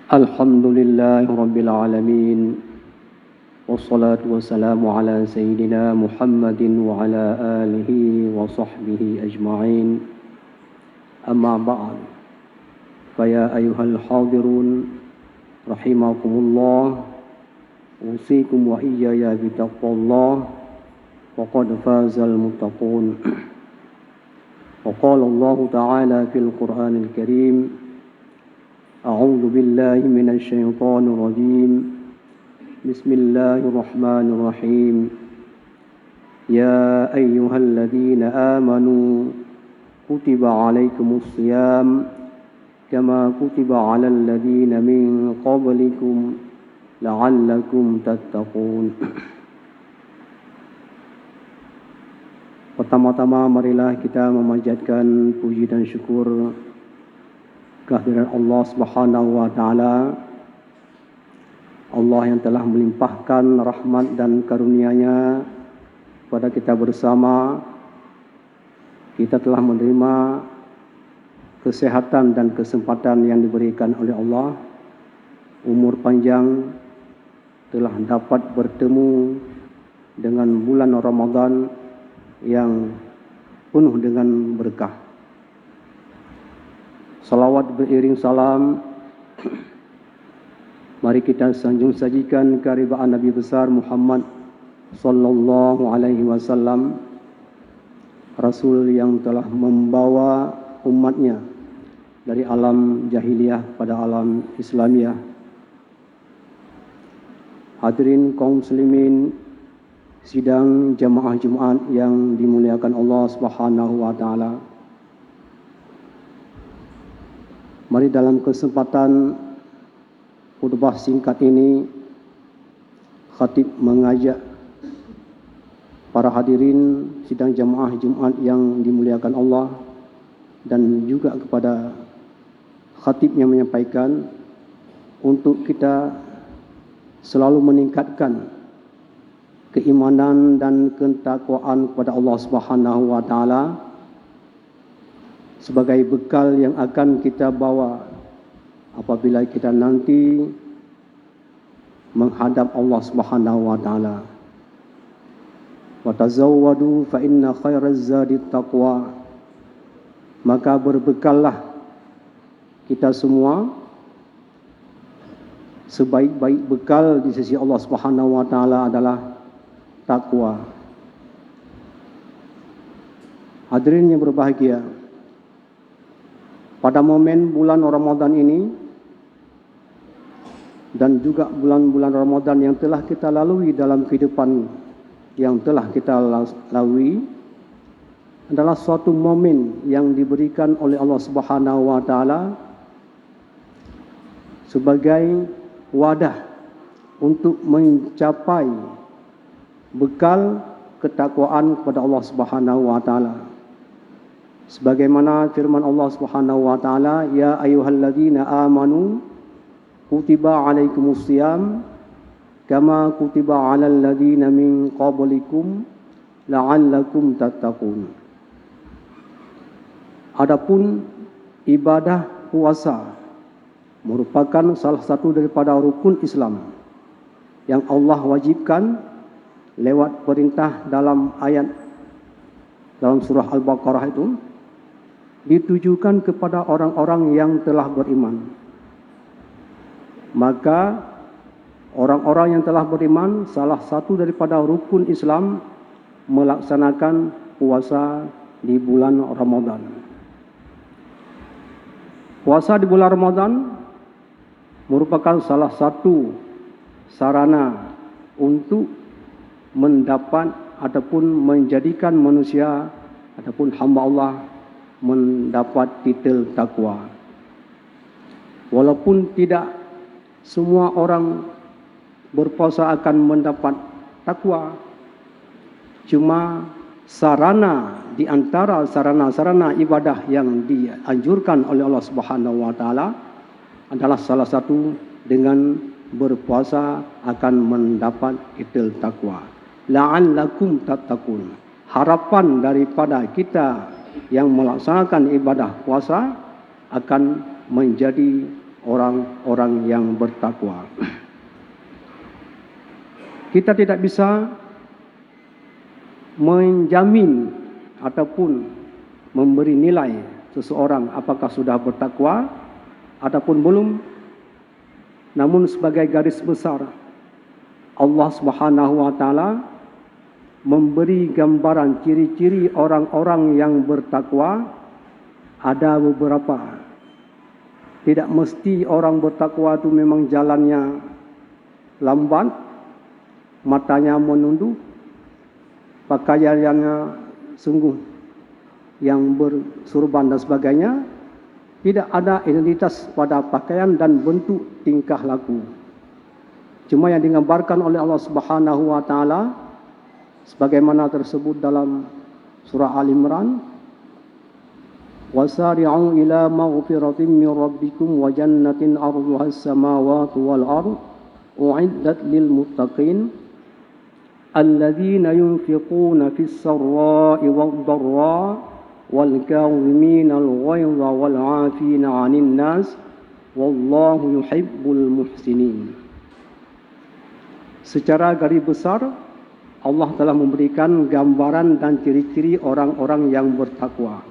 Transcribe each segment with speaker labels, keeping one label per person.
Speaker 1: Alhamdulillahi Rabbil Alamin. Wassalatu wassalamu ala Sayyidina Muhammadin wa ala alihi wa sahbihi ajma'in. Amma ba'd. Faya ayuhal hadirun rahimakumullah. Usikum wa iyaya bitaqwallah. Faqad fazal muttaqun. Wa qala Allah ta'ala fil Qur'anil Karim. أعوذ بالله من الشيطان الرجيم بسم الله الرحمن الرحيم يا أيها الذين آمنوا كتب عليكم الصيام كما كتب على الذين من قبلكم لعلكم تتقون. Pertama-tama marilah kita memanjatkan puji dan syukur kehadiran Allah Subhanahu wa taala, Allah yang telah melimpahkan rahmat dan karunia-Nya kepada kita bersama. Kita telah menerima kesehatan dan kesempatan yang diberikan oleh Allah, umur panjang, telah dapat bertemu dengan bulan Ramadan yang penuh dengan berkah. Salawat beriring salam, mari kita sanjung sajikan keharibaan Nabi besar Muhammad sallallahu alaihi wasallam, Rasul yang telah membawa umatnya dari alam jahiliyah pada alam Islamiyah. Hadirin kaum muslimin, sidang jamaah Jumat yang dimuliakan Allah Subhanahu wa taala. Mari dalam kesempatan khutbah singkat ini, khatib mengajak para hadirin sidang jamaah Jumat yang dimuliakan Allah dan juga kepada khatib yang menyampaikan untuk kita selalu meningkatkan keimanan dan ketakwaan kepada Allah Subhanahu wa taala sebagai bekal yang akan kita bawa apabila kita nanti menghadap Allah Subhanahu wa taala. Wa tazawwadu fa inna khairaz zadi taqwa. Maka berbekallah kita semua, sebaik-baik bekal di sisi Allah Subhanahu wa taala adalah takwa. Hadirin yang berbahagia, pada momen bulan Ramadan ini dan juga bulan-bulan Ramadan yang telah kita lalui dalam kehidupan yang telah kita lalui adalah suatu momen yang diberikan oleh Allah Subhanahu wa taala sebagai wadah untuk mencapai bekal ketakwaan kepada Allah Subhanahu wa taala. Sebagaimana firman Allah Subhanahu wa taala, ya ayyuhalladzina amanu kutiba alaikumusiyam kama kutiba alal ladzina min qablikum la'allakum tattaqun. Adapun ibadah puasa merupakan salah satu daripada rukun Islam yang Allah wajibkan lewat perintah dalam ayat dalam surah Al-Baqarah itu, ditujukan kepada orang-orang yang telah beriman. Maka orang-orang yang telah beriman, salah satu daripada rukun Islam melaksanakan puasa di bulan Ramadan. Puasa di bulan Ramadan merupakan salah satu sarana untuk mendapat ataupun menjadikan manusia ataupun hamba Allah mendapat titel takwa. Walaupun tidak semua orang berpuasa akan mendapat takwa, cuma sarana di antara sarana-sarana ibadah yang dianjurkan oleh Allah Subhanahu wa taala adalah salah satu dengan berpuasa akan mendapat titel takwa. La'allakum tattaqun. Harapan daripada kita yang melaksanakan ibadah puasa akan menjadi orang-orang yang bertakwa. Kita tidak bisa menjamin ataupun memberi nilai seseorang apakah sudah bertakwa ataupun belum. Namun sebagai garis besar, Allah Subhanahu wa taala memberi gambaran ciri-ciri orang-orang yang bertakwa. Ada beberapa. Tidak mesti orang bertakwa itu memang jalannya lambat, matanya menunduk, pakaiannya sungguh yang bersurban dan sebagainya. Tidak ada identitas pada pakaian dan bentuk tingkah laku. Cuma yang digambarkan oleh Allah Subhanahu wa taala sebagaimana tersebut dalam surah Al-Imran, wasari'u ila maghfiratin min rabbikum wa jannatin 'arduha as-samawati wal ardh u'iddat lil muttaqin alladzina yunfiquna fis sarra'i wad dharra wal kadhimina al ghayza wal 'afina 'anil nas wallahu yuhibbul muhsinin. Secara garis besar Allah telah memberikan gambaran dan ciri-ciri orang-orang yang bertakwa.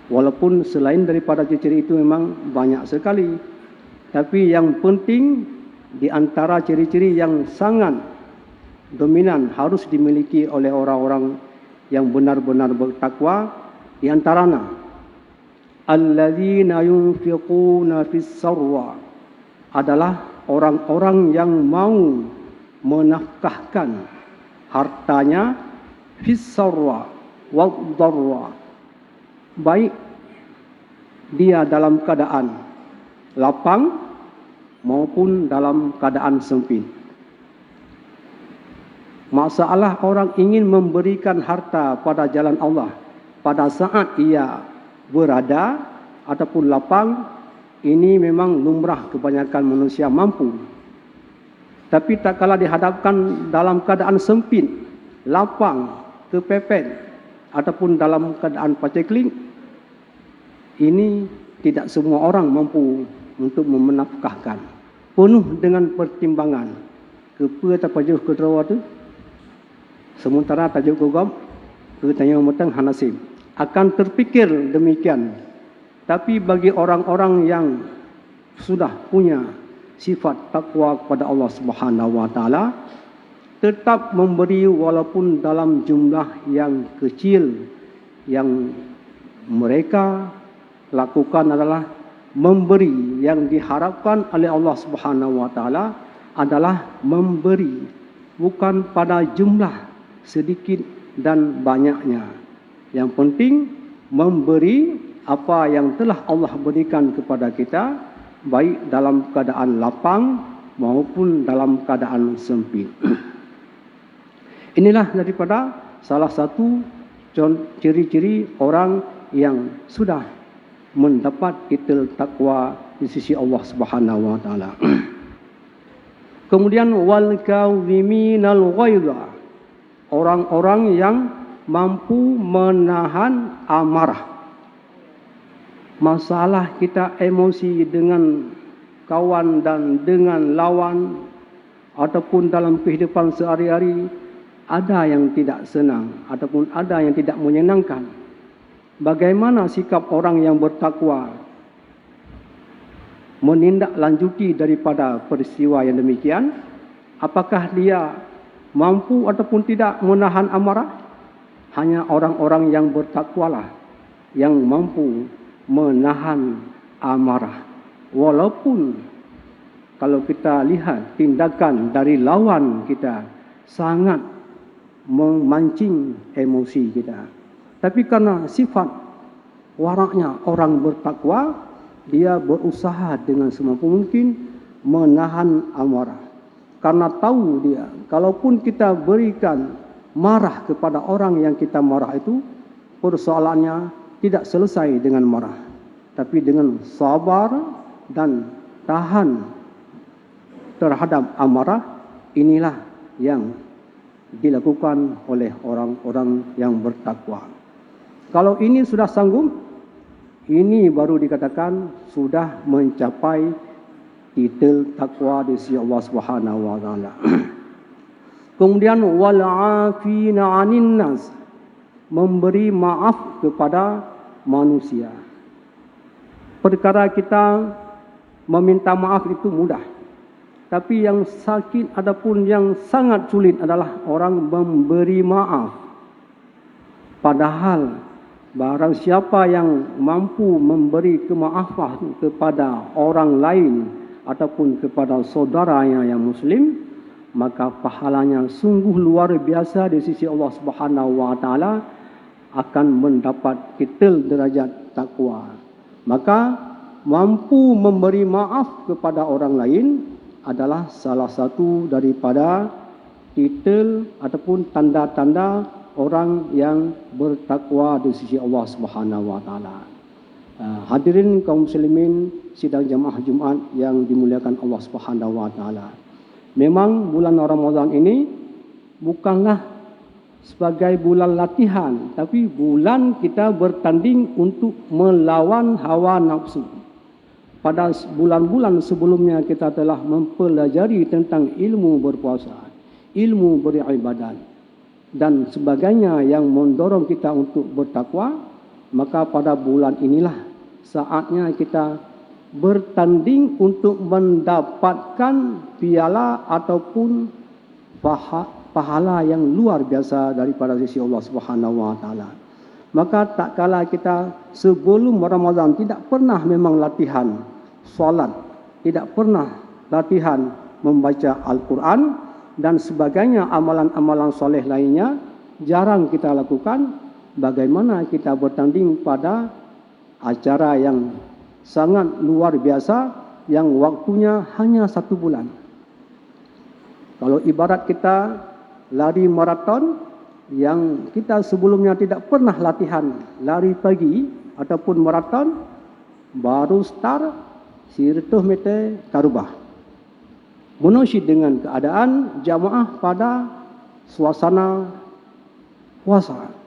Speaker 1: Walaupun selain daripada ciri-ciri itu memang banyak sekali, tapi yang penting di antara ciri-ciri yang sangat dominan harus dimiliki oleh orang-orang yang benar-benar bertakwa, di antaranya alladzina yunfiquna fis sarra, adalah orang-orang yang mau menafkahkan hartanya fis sarra wad dharra, baik dia dalam keadaan lapang maupun dalam keadaan sempit. Masalah orang ingin memberikan harta pada jalan Allah pada saat ia berada ataupun lapang, ini memang lumrah kebanyakan manusia mampu. Tapi tak kala dihadapkan dalam keadaan sempit, lapang, kepepet ataupun dalam keadaan paceklik, ini tidak semua orang mampu untuk menafkahkan. Penuh dengan pertimbangan. Kepa tapajuh kedua tu, sementara tajuk gugam ketanya matang hanasib. Akan terfikir demikian. Tapi bagi orang-orang yang sudah punya sifat takwa kepada Allah Subhanahu wa taala, tetap memberi walaupun dalam jumlah yang kecil. Yang mereka lakukan adalah memberi. Yang diharapkan oleh Allah Subhanahu wa taala adalah memberi, bukan pada jumlah sedikit dan banyaknya. Yang penting memberi apa yang telah Allah berikan kepada kita, baik dalam keadaan lapang maupun dalam keadaan sempit. Inilah daripada salah satu ciri-ciri orang yang sudah mendapat titel takwa di sisi Allah Subhanahu wa taala. Kemudian wal kadhiminal ghaidha, orang-orang yang mampu menahan amarah. Masalah kita emosi dengan kawan dan dengan lawan ataupun dalam kehidupan sehari-hari, ada yang tidak senang ataupun ada yang tidak menyenangkan. Bagaimana sikap orang yang bertakwa menindaklanjuti daripada peristiwa yang demikian? Apakah dia mampu ataupun tidak menahan amarah? Hanya orang-orang yang bertakwalah yang mampu menahan amarah. Walaupun kalau kita lihat tindakan dari lawan kita sangat memancing emosi kita. Tapi karena sifat waraknya orang bertakwa, dia berusaha dengan semampu mungkin menahan amarah. Karena tahu dia, kalaupun kita berikan marah kepada orang yang kita marah itu, persoalannya tidak selesai dengan marah, tapi dengan sabar dan tahan terhadap amarah. Inilah yang dilakukan oleh orang-orang yang bertakwa. Kalau ini sudah sanggup, Ini baru dikatakan sudah mencapai titel takwa di sisi Allah Subhanahu wa taala. Kemudian wal 'afina 'anin nas, memberi maaf kepada manusia. Perkara kita meminta maaf itu mudah. Tapi yang sakit ataupun yang sangat sulit adalah orang memberi maaf. Padahal barang siapa yang mampu memberi kemaafan kepada orang lain ataupun kepada saudaranya yang muslim, maka pahalanya sungguh luar biasa di sisi Allah Subhanahu wa taala, akan mendapat titel derajat takwa. Maka mampu memberi maaf kepada orang lain adalah salah satu daripada titel ataupun tanda-tanda orang yang bertakwa di sisi Allah Subhanahu wa taala. Hadirin kaum muslimin sidang jamaah Jumat yang dimuliakan Allah Subhanahu wa taala. Memang bulan Ramadan ini bukanlah sebagai bulan latihan, tapi bulan kita bertanding untuk melawan hawa nafsu. Pada bulan-bulan sebelumnya kita telah mempelajari tentang ilmu berpuasa, ilmu beribadat dan sebagainya yang mendorong kita untuk bertakwa. Maka pada bulan inilah saatnya kita bertanding untuk mendapatkan piala ataupun pahala yang luar biasa daripada sisi Allah Subhanahu wa taala. Maka tak kala kita sebelum Ramadan tidak pernah memang latihan solat, tidak pernah latihan membaca Al-Quran dan sebagainya amalan-amalan soleh lainnya, jarang kita lakukan. Bagaimana kita bertanding pada acara yang sangat luar biasa yang waktunya hanya 1 bulan. Kalau ibarat kita lari maraton yang kita sebelumnya tidak pernah latihan lari pagi ataupun maraton, baru start 100 meter karubah. Munasyid dengan keadaan jamaah pada suasana puasa.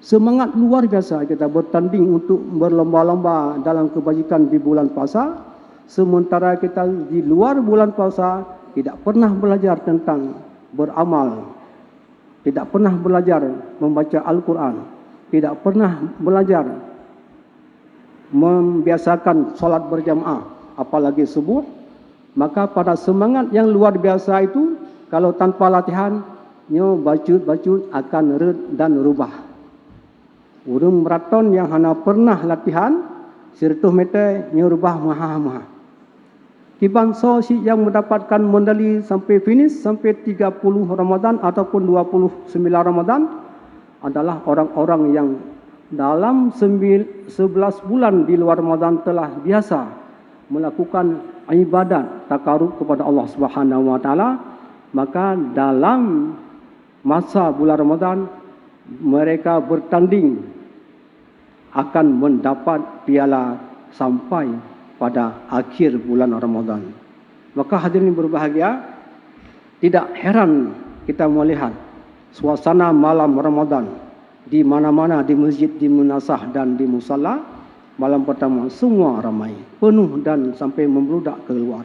Speaker 1: Semangat luar biasa kita bertanding untuk berlomba-lomba dalam kebajikan di bulan puasa. Sementara kita di luar bulan puasa tidak pernah belajar tentang beramal, tidak pernah belajar membaca Al-Quran, tidak pernah belajar membiasakan solat berjamaah, apalagi subuh. Maka pada semangat yang luar biasa itu, kalau tanpa latihan, bacut-bacut akan red dan rubah. Urung maraton yang hana pernah latihan 100 meter rubah maha-maha. Kibangsa si yang mendapatkan medali sampai finish, sampai 30 Ramadan ataupun 29 Ramadan adalah orang-orang yang dalam 11 bulan di luar Ramadan telah biasa melakukan ibadat takarub kepada Allah Subhanahu wa taala. Maka dalam masa bulan Ramadan mereka bertanding akan mendapat piala sampai pada akhir bulan Ramadan. Maka hadirin berbahagia, tidak heran kita melihat suasana malam Ramadan di mana-mana, di masjid, di munasah dan di musalla. Malam pertama semua ramai, penuh dan sampai membludak keluar.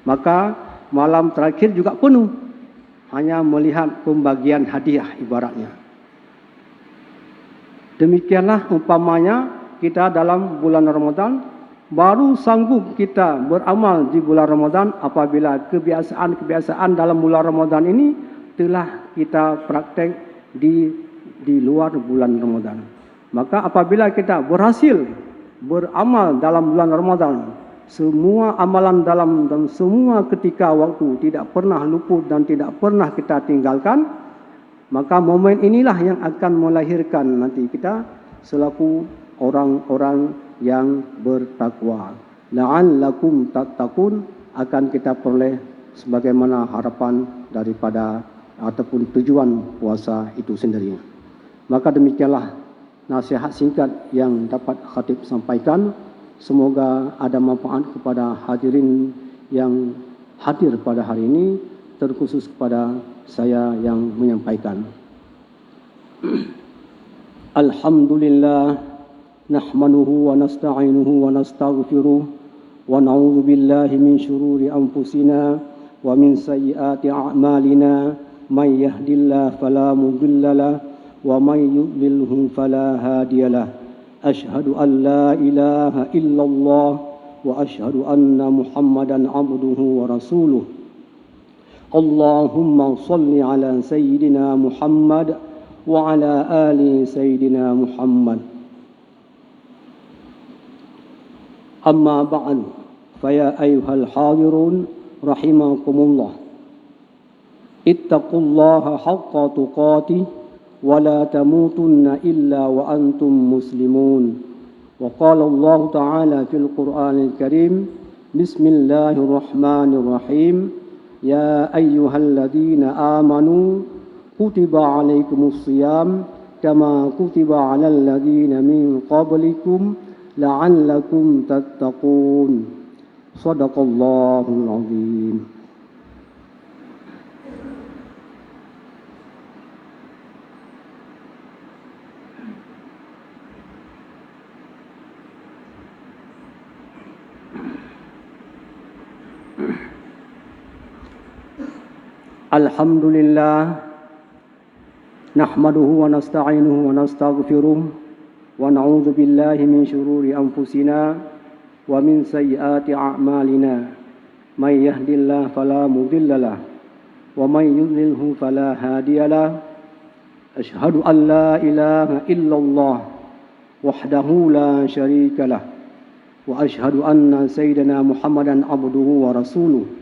Speaker 1: Maka malam terakhir juga penuh, hanya melihat pembagian hadiah ibaratnya. Demikianlah umpamanya kita dalam bulan Ramadan, baru sanggup kita beramal di bulan Ramadan apabila kebiasaan-kebiasaan dalam bulan Ramadan ini telah kita praktek di luar bulan Ramadan. Maka apabila kita berhasil beramal dalam bulan Ramadan, semua amalan dalam semua ketika waktu tidak pernah luput dan tidak pernah kita tinggalkan, maka momen inilah yang akan melahirkan nanti kita selaku orang-orang yang bertakwa. La'allakum tattaqun, akan kita peroleh sebagaimana harapan daripada ataupun tujuan puasa itu sendiri. Maka demikianlah nasihat singkat yang dapat khatib sampaikan. Semoga ada manfaat kepada hadirin yang hadir pada hari ini, terkhusus kepada saya yang menyampaikan. Alhamdulillah نحمده ونستعينه ونستغفره ونعوذ بالله من شرور أنفسنا ومن سيئات أعمالنا من يهد الله فلا مضل له ومن يضلله فلا هادي له أشهد أن لا إله إلا الله وأشهد أن محمدا عبده ورسوله اللهم صل على سيدنا محمد وعلى آل سيدنا محمد أما بعد فيا أيها الحاضرون رحمكم الله اتقوا الله حق تقاته ولا تموتن إلا وأنتم مسلمون وقال الله تعالى في القرآن الكريم بسم الله الرحمن الرحيم يا أيها الذين آمنوا كتب عليكم الصيام كما كتب على الذين من قبلكم لعلكم تتقون صدق الله العظيم. Alhamdulillah nahmaduhu wa nasta'inuhu wa nastaghfiruh wa na'udzu billahi min shururi anfusina wa min sayyiati a'malina may yahdihillahu fala mudilla lahu wa may yudlilhu fala hadiya lahu asyhadu an la ilaha illallah wahdahu la syarika lahu wa asyhadu anna sayyidina Muhammadan abduhu wa rasuluh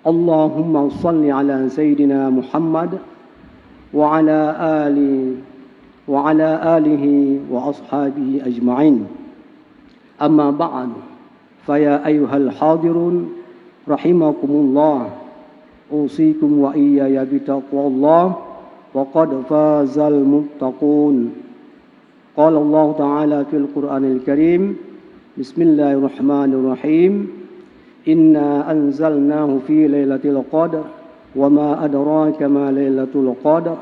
Speaker 1: Allahumma salli ala Sayyidina Muhammad wa ala alihi wa ashabihi ajma'in. Amma ba'du, faya ayyuhal hadirun rahimakumullah, usikum wa iyaya bitaqwallah wa qad fazal muttaqun. Qala Allah Ta'ala fil Qur'anil Karim, Bismillahirrahmanirrahim. Inna anzalnahu fi lailatul qadr wa ma adraka ma lailatul qadr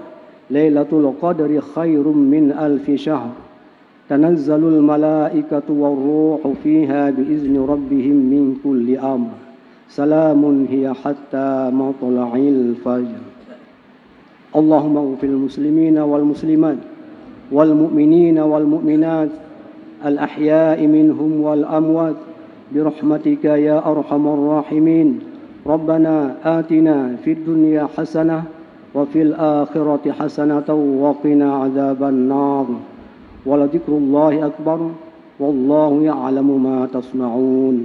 Speaker 1: lailatul qadri khairum min alfi syahr tanazzalul malaikatu war-ruhu fiha biizni rabbihim min kulli amr salamun hiya hatta matla'il fajr. Allahumma ighfir muslimina wal muslimat wal mu'minina wal mu'minat al ahya'i minhum wal amwat برحمتك يا أرحم الراحمين. ربنا آتنا في الدنيا حسنة وفي الآخرة حسنة وقنا عذاب النار ولذكر الله أكبر والله يعلم ما تصنعون.